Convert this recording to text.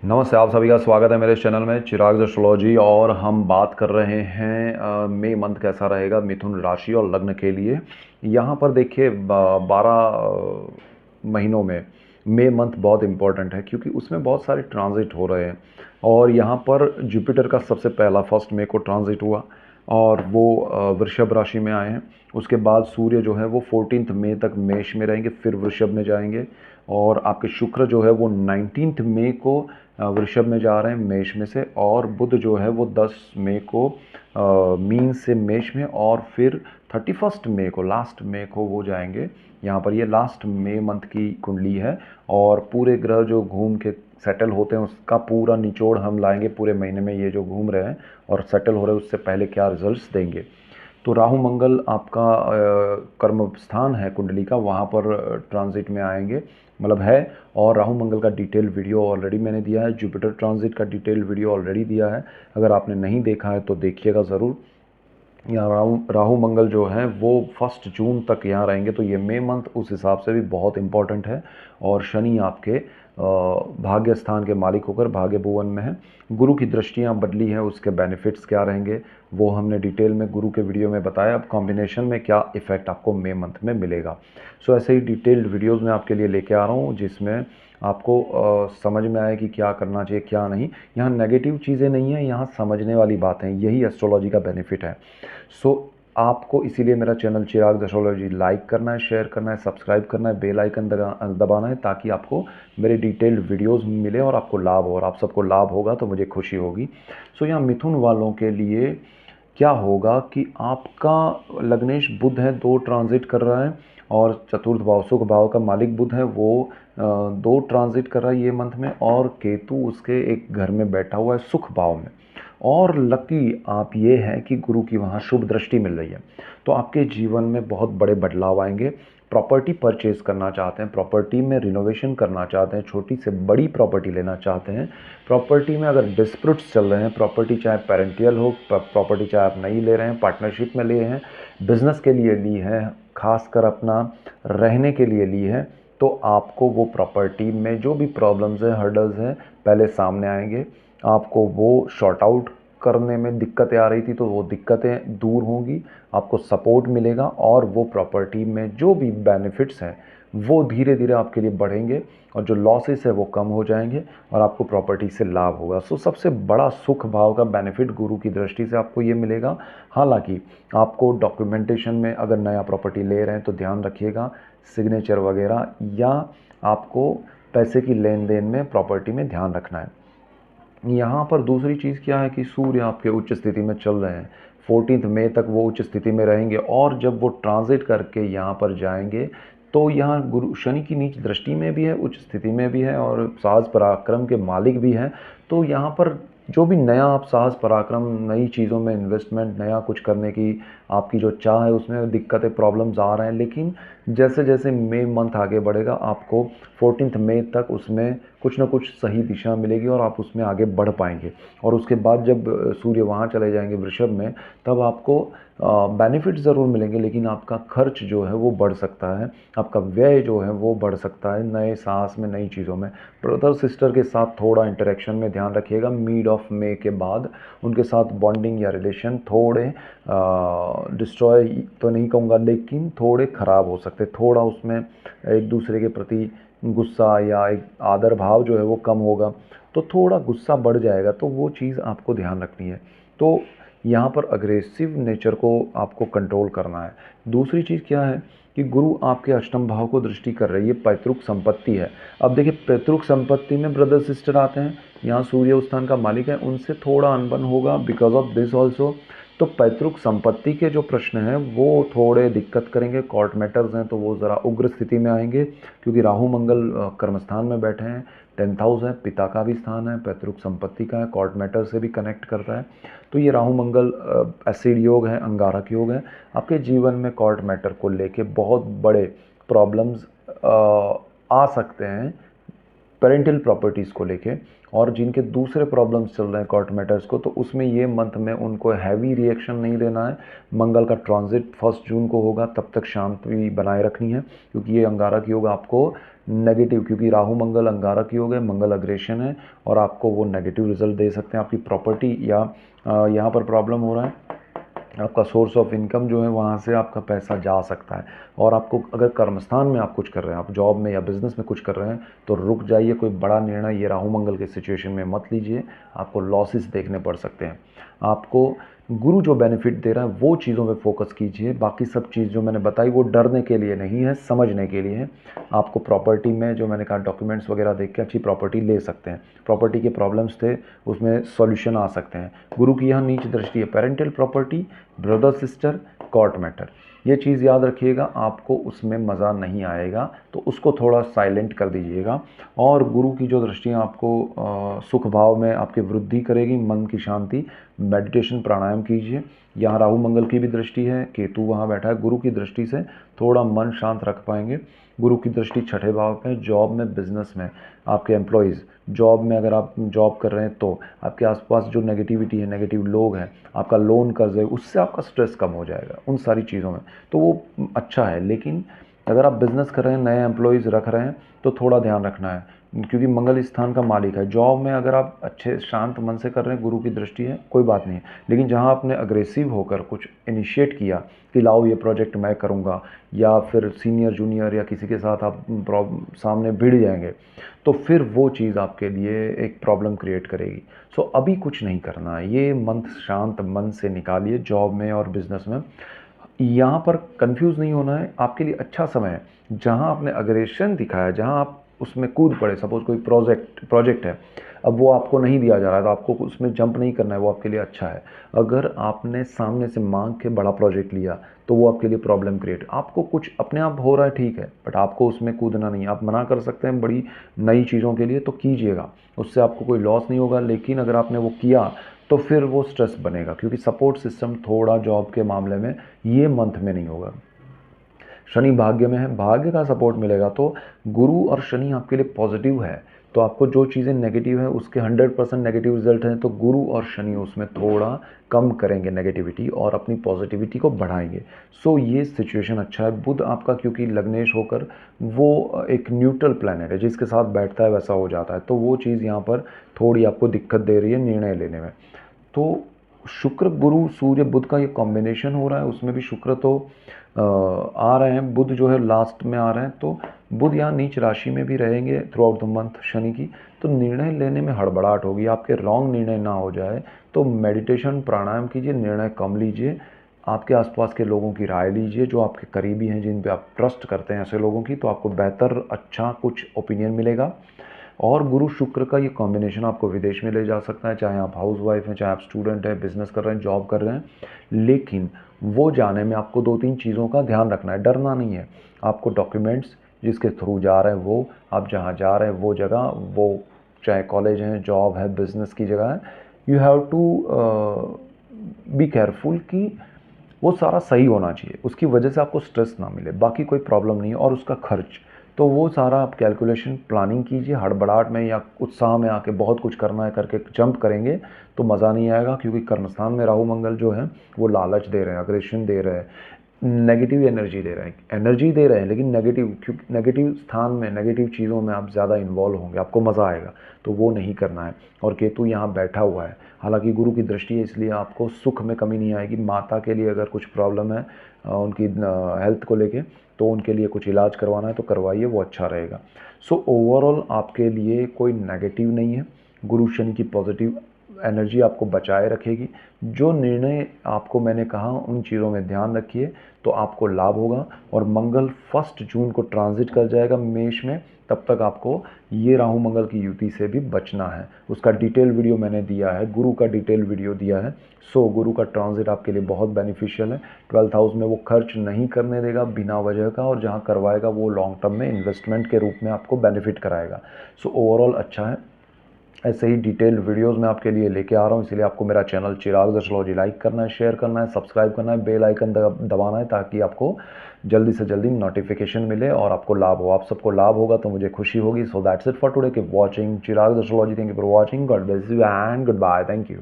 नमस्ते, आप सभी का स्वागत है मेरे इस चैनल में चिराग एस्ट्रोलॉजी। और हम बात कर रहे हैं मई मंथ कैसा रहेगा मिथुन राशि और लग्न के लिए। यहाँ पर देखिए 12 महीनों में मई मंथ बहुत इम्पोर्टेंट है क्योंकि उसमें बहुत सारे ट्रांजिट हो रहे हैं। और यहाँ पर जुपिटर का सबसे पहला 1 मई को ट्रांजिट हुआ और वो वृषभ राशि में आए हैं। उसके बाद सूर्य जो है वो 14 मई तक मेष में रहेंगे, फिर वृषभ में जाएंगे। और आपके शुक्र जो है वो 19 मई को वृषभ में जा रहे हैं मेष में से। और बुध जो है वो 10 मई को मीन से मेष में, और फिर 31 मई को लास्ट मई को वो जाएंगे। यहाँ पर ये लास्ट मई मंथ की कुंडली है और पूरे ग्रह जो घूम के सेटल होते हैं उसका पूरा निचोड़ हम लाएंगे पूरे महीने में। ये जो घूम रहे हैं और सेटल हो रहे हैं उससे पहले क्या रिजल्ट्स देंगे। तो राहु मंगल आपका कर्म स्थान है कुंडली का, वहाँ पर ट्रांजिट में आएंगे, मतलब है। और राहु मंगल का डिटेल वीडियो ऑलरेडी मैंने दिया है, जुपिटर ट्रांजिट का डिटेल वीडियो ऑलरेडी दिया है। अगर आपने नहीं देखा है तो देखिएगा ज़रूर। यहाँ राहु राहु मंगल जो है वो 1 जून तक यहाँ रहेंगे, तो ये मई मंथ उस हिसाब से भी बहुत इम्पॉर्टेंट है। और शनि आपके भाग्य स्थान के मालिक होकर भाग्य भुवन में है। गुरु की दृष्टियाँ बदली हैं, उसके बेनिफिट्स क्या रहेंगे वो हमने डिटेल में गुरु के वीडियो में बताया। अब कॉम्बिनेशन में क्या इफ़ेक्ट आपको मई मंथ में मिलेगा। सो ऐसे ही डिटेल्ड वीडियोज़ मैं आपके लिए लेके आ रहा हूँ जिसमें आपको समझ में आए कि क्या करना चाहिए क्या नहीं। यहाँ नेगेटिव चीज़ें नहीं हैं, यहाँ समझने वाली बातें हैं, यही एस्ट्रोलॉजी का बेनिफिट है। सो आपको इसीलिए मेरा चैनल चिराग एस्ट्रोलॉजी लाइक करना है, शेयर करना है, सब्सक्राइब करना है, बेल आइकन दबाना है, ताकि आपको मेरे डिटेल्ड वीडियोस मिले और आपको लाभ हो। और आप सबको लाभ होगा तो मुझे खुशी होगी। सो यहाँ मिथुन वालों के लिए क्या होगा कि आपका लग्नेश बुध है, 2 ट्रांजिट कर रहा है। और चतुर्थ भाव सुख भाव का मालिक बुध है, वो 2 ट्रांजिट कर रहा है ये मंथ में। और केतु उसके एक घर में बैठा हुआ है सुख भाव में। और लकी आप ये है कि गुरु की वहाँ शुभ दृष्टि मिल रही है। तो आपके जीवन में बहुत बड़े बदलाव आएंगे। प्रॉपर्टी परचेज करना चाहते हैं, प्रॉपर्टी में रिनोवेशन करना चाहते हैं, छोटी से बड़ी प्रॉपर्टी लेना चाहते हैं, प्रॉपर्टी में अगर डिस्प्यूट्स चल रहे हैं, प्रॉपर्टी चाहे पेरेंटियल हो, प्रॉपर्टी चाहे आप नहीं ले रहे हैं, पार्टनरशिप में लिए हैं, बिजनेस के लिए ली है, खासकर अपना रहने के लिए ली है, तो आपको वो प्रॉपर्टी में जो भी प्रॉब्लम्स हैं, हर्डल्स हैं, पहले सामने आएंगे। आपको वो शॉर्ट आउट करने में दिक्कतें आ रही थी तो वो दिक्कतें दूर होंगी, आपको सपोर्ट मिलेगा। और वो प्रॉपर्टी में जो भी बेनिफिट्स हैं वो धीरे धीरे आपके लिए बढ़ेंगे और जो लॉसेस है वो कम हो जाएंगे और आपको प्रॉपर्टी से लाभ होगा। सो सबसे बड़ा सुख भाव का बेनिफिट गुरु की दृष्टि से आपको ये मिलेगा। हालांकि आपको डॉक्यूमेंटेशन में अगर नया प्रॉपर्टी ले रहे हैं तो ध्यान रखिएगा, सिग्नेचर वगैरह या आपको पैसे की लेन देन में प्रॉपर्टी में ध्यान रखना है। यहाँ पर दूसरी चीज़ क्या है कि सूर्य आपके उच्च स्थिति में चल रहे हैं, 14 मई तक वो उच्च स्थिति में रहेंगे। और जब वो ट्रांजिट करके यहाँ पर जाएंगे तो यहाँ गुरु शनि की नीच दृष्टि में भी है, उच्च स्थिति में भी है और साहस पराक्रम के मालिक भी हैं। तो यहाँ पर जो भी नया आप साहस पराक्रम, नई चीज़ों में इन्वेस्टमेंट, नया कुछ करने की आपकी जो चाह है उसमें दिक्कतें प्रॉब्लम्स आ रहे हैं। लेकिन जैसे जैसे मई मंथ आगे बढ़ेगा आपको 14 मई तक उसमें कुछ ना कुछ सही दिशा मिलेगी और आप उसमें आगे बढ़ पाएंगे। और उसके बाद जब सूर्य वहाँ चले जाएंगे वृषभ में, तब आपको बेनिफिट ज़रूर मिलेंगे, लेकिन आपका खर्च जो है वो बढ़ सकता है, आपका व्यय जो है वो बढ़ सकता है नए साहस में, नई चीज़ों में। ब्रदर सिस्टर के साथ थोड़ा इंटरेक्शन में ध्यान रखिएगा। मिड ऑफ मई के बाद उनके साथ बॉन्डिंग या रिलेशन थोड़े डिस्ट्रॉय तो नहीं कहूँगा, लेकिन थोड़े ख़राब हो सकते, थोड़ा उसमें एक दूसरे के प्रति गुस्सा या एक आदर भाव जो है वो कम होगा, तो थोड़ा गुस्सा बढ़ जाएगा। तो वो चीज़ आपको ध्यान रखनी है। तो यहाँ पर अग्रेसिव नेचर को आपको कंट्रोल करना है। दूसरी चीज़ क्या है कि गुरु आपके अष्टम भाव को दृष्टि कर रही है, पैतृक संपत्ति है। अब देखिए पैतृक संपत्ति में ब्रदर सिस्टर आते हैं, यहाँ सूर्य उस स्थान का मालिक है, उनसे थोड़ा अनबन होगा बिकॉज ऑफ दिस ऑल्सो। तो पैतृक संपत्ति के जो प्रश्न हैं वो थोड़े दिक्कत करेंगे, कोर्ट मैटर्स हैं तो वो ज़रा उग्र स्थिति में आएंगे, क्योंकि राहु मंगल कर्मस्थान में बैठे हैं, 10th हाउस है, पिता का भी स्थान है, पैतृक संपत्ति का है, कोर्ट मैटर से भी कनेक्ट करता है। तो ये राहु मंगल एसिड योग है, अंगारक योग है। आपके जीवन में कोर्ट मैटर को लेके बहुत बड़े प्रॉब्लम्स आ सकते हैं पेरेंटल प्रॉपर्टीज़ को लेके, और जिनके दूसरे प्रॉब्लम्स चल रहे हैं कोर्ट मैटर्स को, तो उसमें ये मंथ में उनको हैवी रिएक्शन नहीं देना है। मंगल का ट्रांजिट 1 जून को होगा, तब तक शांति बनाए रखनी है, क्योंकि ये अंगारक योग आपको नेगेटिव, क्योंकि राहु मंगल अंगारक योग है, मंगल अग्रेशन है, और आपको वो नेगेटिव रिजल्ट दे सकते हैं। आपकी प्रॉपर्टी या यहाँ पर प्रॉब्लम हो रहा है, आपका सोर्स ऑफ इनकम जो है वहाँ से आपका पैसा जा सकता है। और आपको अगर कर्मस्थान में आप कुछ कर रहे हैं, आप जॉब में या बिजनेस में कुछ कर रहे हैं, तो रुक जाइए, कोई बड़ा निर्णय ये राहु मंगल के सिचुएशन में मत लीजिए, आपको लॉसेस देखने पड़ सकते हैं। आपको गुरु जो बेनिफिट दे रहा है वो चीज़ों पे फोकस कीजिए, बाकी सब चीज़ जो मैंने बताई वो डरने के लिए नहीं है, समझने के लिए है। आपको प्रॉपर्टी में जो मैंने कहा डॉक्यूमेंट्स वगैरह देख के अच्छी प्रॉपर्टी ले सकते हैं। प्रॉपर्टी के प्रॉब्लम्स थे, उसमें सॉल्यूशन आ सकते हैं। गुरु की यहाँ नीच दृष्टि है, parental property, brother sister, court matter, ये चीज़ याद रखिएगा, आपको उसमें मज़ा नहीं आएगा, तो उसको थोड़ा साइलेंट कर दीजिएगा। और गुरु की जो दृष्टि आपको सुख भाव में आपकी वृद्धि करेगी, मन की शांति, मेडिटेशन प्राणायाम कीजिए। यहाँ राहु मंगल की भी दृष्टि है, केतु वहाँ बैठा है, गुरु की दृष्टि से थोड़ा मन शांत रख पाएंगे। गुरु की दृष्टि 6ठे भाव पे, जॉब में, बिजनेस में, आपके एम्प्लॉयज़, जॉब में अगर आप जॉब कर रहे हैं तो आपके आसपास जो नेगेटिविटी है, नेगेटिव लोग हैं, आपका लोन कर्ज है, उससे आपका स्ट्रेस कम हो जाएगा उन सारी चीज़ों में, तो वो अच्छा है। लेकिन अगर आप बिज़नेस कर रहे हैं, नए एम्प्लॉयज़ रख रहे हैं, तो थोड़ा ध्यान रखना है, क्योंकि मंगल इस स्थान का मालिक है। जॉब में अगर आप अच्छे शांत मन से कर रहे हैं, गुरु की दृष्टि है, कोई बात नहीं है। लेकिन जहाँ आपने अग्रेसिव होकर कुछ इनिशिएट किया कि लाओ ये प्रोजेक्ट मैं करूँगा, या फिर सीनियर जूनियर या किसी के साथ आप सामने भिड़ जाएंगे, तो फिर वो चीज़ आपके लिए एक प्रॉब्लम क्रिएट करेगी। सो अभी कुछ नहीं करना है, ये मंथ शांत मन से निकालिए जॉब में और बिज़नेस में। यहाँ पर कंफ्यूज नहीं होना है, आपके लिए अच्छा समय है। जहाँ आपने अग्रेशन दिखाया, जहाँ आप उसमें कूद पड़े, सपोज कोई प्रोजेक्ट है, अब वो आपको नहीं दिया जा रहा है, तो आपको उसमें जंप नहीं करना है, वो आपके लिए अच्छा है। अगर आपने सामने से मांग के बड़ा प्रोजेक्ट लिया, तो वो आपके लिए प्रॉब्लम क्रिएट, आपको कुछ अपने आप हो रहा है ठीक है, बट आपको उसमें कूदना नहीं है। आप मना कर सकते हैं बड़ी नई चीज़ों के लिए, तो कीजिएगा, उससे आपको कोई लॉस नहीं होगा। लेकिन अगर आपने वो किया, तो फिर वो स्ट्रेस बनेगा, क्योंकि सपोर्ट सिस्टम थोड़ा जॉब के मामले में ये मंथ में नहीं होगा। शनि भाग्य में है, भाग्य का सपोर्ट मिलेगा, तो गुरु और शनि आपके लिए पॉजिटिव है, तो आपको जो चीज़ें नेगेटिव है उसके 100% नेगेटिव रिजल्ट हैं, तो गुरु और शनि उसमें थोड़ा कम करेंगे नेगेटिविटी और अपनी पॉजिटिविटी को बढ़ाएंगे। सो ये सिचुएशन अच्छा है। बुध आपका क्योंकि लग्नेश होकर वो एक न्यूट्रल प्लैनेट है, जिसके साथ बैठता है वैसा हो जाता है, तो वो चीज़ यहाँ पर थोड़ी आपको दिक्कत दे रही है निर्णय लेने में। तो शुक्र गुरु सूर्य बुध का ये कॉम्बिनेशन हो रहा है, उसमें भी शुक्र तो आ रहे हैं, बुध जो है लास्ट में आ रहे हैं, तो बुध यहाँ नीच राशि में भी रहेंगे through out the month Shani की, तो निर्णय लेने में हड़बड़ाहट होगी, आपके रॉन्ग निर्णय ना हो जाए, तो मेडिटेशन प्राणायाम कीजिए, निर्णय कम लीजिए, आपके आसपास के लोगों की राय लीजिए, जो आपके करीबी हैं, जिन पे आप ट्रस्ट करते हैं, ऐसे लोगों की, तो आपको बेहतर अच्छा कुछ ओपिनियन मिलेगा। और गुरु शुक्र का ये कॉम्बिनेशन आपको विदेश में ले जा सकता है, चाहे आप हाउस वाइफ हैं, चाहे आप स्टूडेंट हैं, बिजनेस कर रहे हैं, जॉब कर रहे हैं। लेकिन वो जाने में आपको 2-3 चीज़ों का ध्यान रखना है, डरना नहीं है। आपको डॉक्यूमेंट्स जिसके थ्रू जा रहे हैं, वो आप जहाँ जा रहे हैं वो जगह, वो चाहे कॉलेज है, जॉब है, बिजनेस की जगह है, you have to be careful कि वो सारा सही होना चाहिए, उसकी वजह से आपको स्ट्रेस ना मिले, बाकी कोई प्रॉब्लम नहीं है। और उसका खर्च, तो वो सारा आप कैलकुलेशन प्लानिंग कीजिए, हड़बड़ाहट में या उत्साह में आके बहुत कुछ करना है करके जंप करेंगे तो मज़ा नहीं आएगा, क्योंकि कर्मस्थान में राहु मंगल जो है वो लालच दे रहे हैं, अग्रेशन दे रहे हैं, नेगेटिव एनर्जी दे रहे हैं, लेकिन नेगेटिव, क्योंकि नेगेटिव स्थान में, नेगेटिव चीज़ों में आप ज़्यादा इन्वॉल्व होंगे, आपको मज़ा आएगा, तो वो नहीं करना है। और केतु यहाँ बैठा हुआ है, हालांकि गुरु की दृष्टि है, इसलिए आपको सुख में कमी नहीं आएगी। माता के लिए अगर कुछ प्रॉब्लम है उनकी हेल्थ को लेके, तो उनके लिए कुछ इलाज करवाना है तो करवाइए, वो अच्छा रहेगा। सो ओवरऑल आपके लिए कोई नेगेटिव नहीं है, गुरु शनि की पॉजिटिव एनर्जी आपको बचाए रखेगी। जो निर्णय आपको मैंने कहा उन चीज़ों में ध्यान रखिए, तो आपको लाभ होगा। और मंगल 1 जून को ट्रांजिट कर जाएगा मेष में, तब तक आपको ये राहु मंगल की युति से भी बचना है। उसका डिटेल वीडियो मैंने दिया है, गुरु का डिटेल वीडियो दिया है। सो गुरु का ट्रांजिट आपके लिए बहुत बेनिफिशियल है। 12th हाउस में वो खर्च नहीं करने देगा बिना वजह का, और जहाँ करवाएगा वो लॉन्ग टर्म में इन्वेस्टमेंट के रूप में आपको बेनिफिट कराएगा। सो ओवरऑल अच्छा है। ऐसे ही डिटेल्ड वीडियोस मैं आपके लिए लेके आ रहा हूँ, इसलिए आपको मेरा चैनल चिराग एस्ट्रोलॉजी लाइक करना है, शेयर करना है, सब्सक्राइब करना है, बेल आइकन दबाना है, ताकि आपको जल्दी से जल्दी नोटिफिकेशन मिले और आपको लाभ हो। आप सबको लाभ होगा तो मुझे खुशी होगी। So that's it for today, keep watching Chirag astrology. Thank you for watching, God bless you and goodbye, thank you.